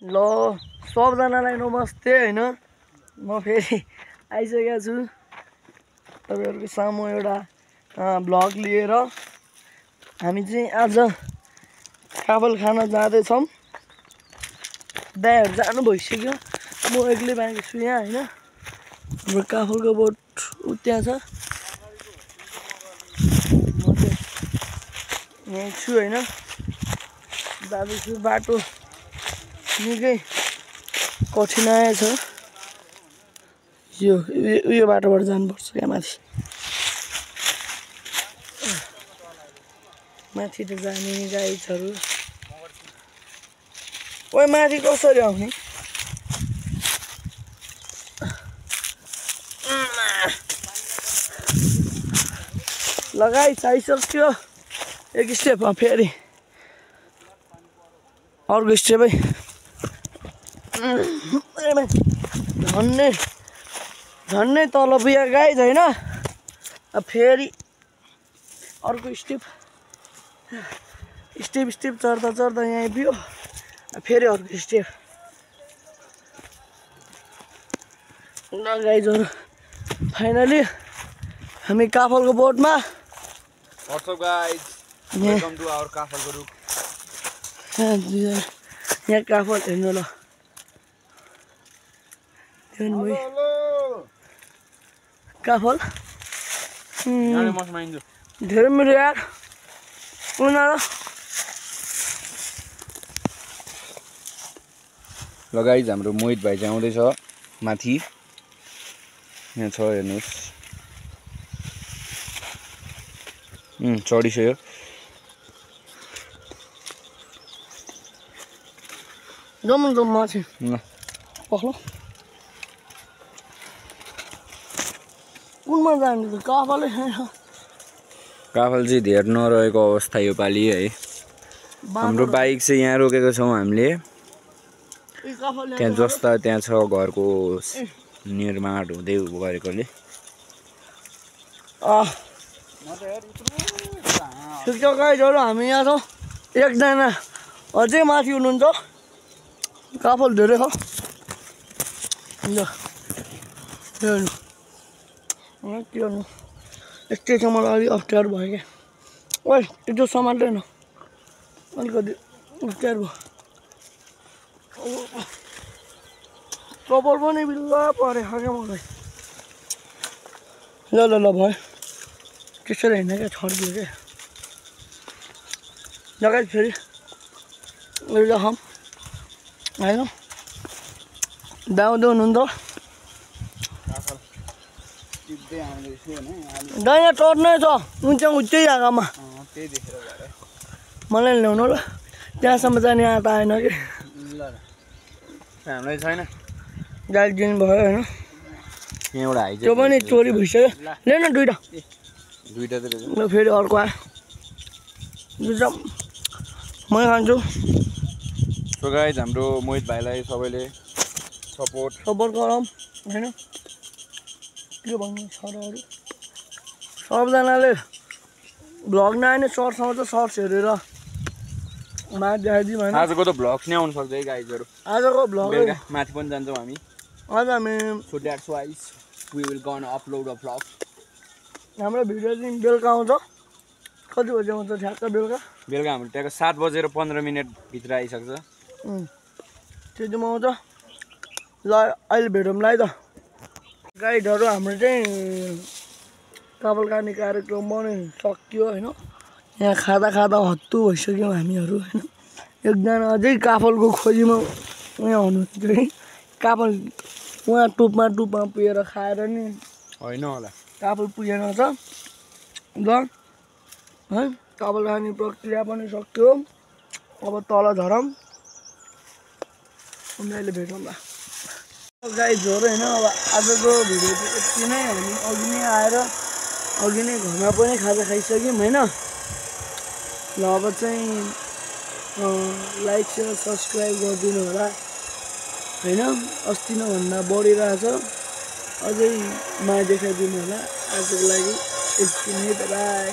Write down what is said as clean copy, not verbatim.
ल सबजनालाई नमस्ते हैन म फेरि आइसकेको छु तपाईहरुको सामु एउटा भ्लग लिएर हामी चाहिँ आज काफल खान जाँदै छौं दाइहरु जानु भइसक्यो म एक्लै बाँकी छु यहाँ हैन हाम्रो काफलको बोट उत्यहाँ छ म चाहिँ यहाँ छु हैन जाँदैछु बाटो निकै कठिनाइ छ यो बाटोबाट जानुपर्छ यहाँ माथि त जाने गाइडहरु ओइ माथि कसरी आउने लगाइ आइसक्यो एक स्टेप फेरि अर्को स्टेपै झन्नै तल पुगे गाइज हैन फेरि अर्को स्टेप चढ्दा चढ्दा यहाँ आइपुग्यो फेरि अर्को स्टेप ल गाइजहरु फाइनली हामी काफलको बोटमा What's up guys? Welcome to our Kafal group. यहाँ काफल हेर्नु ल Hello. काफल यहाँ मसमा इन्जो धेरै मेरो यार उनीहरु ल गाइज हाम्रो मोहित भाइ चाहिँ आउँदैछ माथि यहाँ छ हेर्नुस् चढिसक्यो जम माथि पख्लो कुनमा जाने त काफलै छैन काफल चाहिँ धेर नरहेको अवस्था यो पालि है हाम्रो बाइक चाहिँ यहाँ रोकेको छौं हामीले त्यहाँ जस्ता त्यहाँ छ घरको निर्माण हुँदै गरेकोले ठिक छ गाइजहरु हामी यहाँ छौं एकजना अझै माथि हुनुहुन्छ काफल धेरै छ ल हेर्नु के गर्नु यस्तै छ मलाई अलि अप्ठ्यारो भयो क्या ओइ त्यो समात्दैन अलिकति अप्ठ्यारो भयो कपाल पनि बिल्ला परेको क्या मलाई ल भयो त्यसरी होइन क्या छड्कियो क्या जग्गा फेरि एउटा खाऊँ होइन दाउँदो हुनुहुन्छ दाइँ टर्नै छ उच्चै जग्गामा मलाई ल्याउनु ल त्यहाँसम्म जाने आँटा आएन कि हामीलाई छैन गाडी दिनु भयो होइन यहाँबाट हाइज त्यो पनि चोरी भइसक्यो ल्याउन दुइटा ल फेरि अर्को आयो दुइटा मै खान्छु सो गाइज हाम्रो मोहित भाइलाई सबैले सपोर्ट गरौँ होइन के भन्नु छ र अरू सबजनाले भ्लग नआए नि सर्ट्समा त सर्ट्स हेरेर देखाइदिउँ होइन आजको त भ्लग्स नै आउनु सक्छ है गाइजहरु आजको भ्लग माथि पनि जान्छौँ हामी आज हामी so that's why we will gonna upload a vlog हाम्रो भिडियो चाहिँ बेलुका आउँछ कति बजी आउँछ ठ्याक्क बेलुका हाम्रो त्यहाँको 7:15 भित्र आइसक्छ त्यतिमा आउँछ ल अहिले भेटौँला है त गाइडहरु हाम्रो चाहिँ काफल खाने कार्यक्रम पनि सकियो होइन यहाँ खाँदा हत्तु भइसक्यौँ हामीहरू होइन एकजना अझै काफलको खोजीमा उहाँ हुनुहुन्छ है काफल उहाँ टुपमा पुगेर खाएर नि होइन होला काफल पुगेन छ ल है काफल खाने प्रक्रिया पनि सक्यो अब तल झरौँ उनीहरूले भेटौँला गाइजहरु होइन अब आजको भिडियो चाहिँ यति नै हामी अघि नै घरमा पनि खाजा खाइसक्यौँ होइन ल अब चाहिँ लाइक सेयर सब्सक्राइब गरिदिनु होला होइन अस्ति नै भन्दा बढिरहेछ अझै माया देखाइदिनु होला आजको लागि यति नै बाइ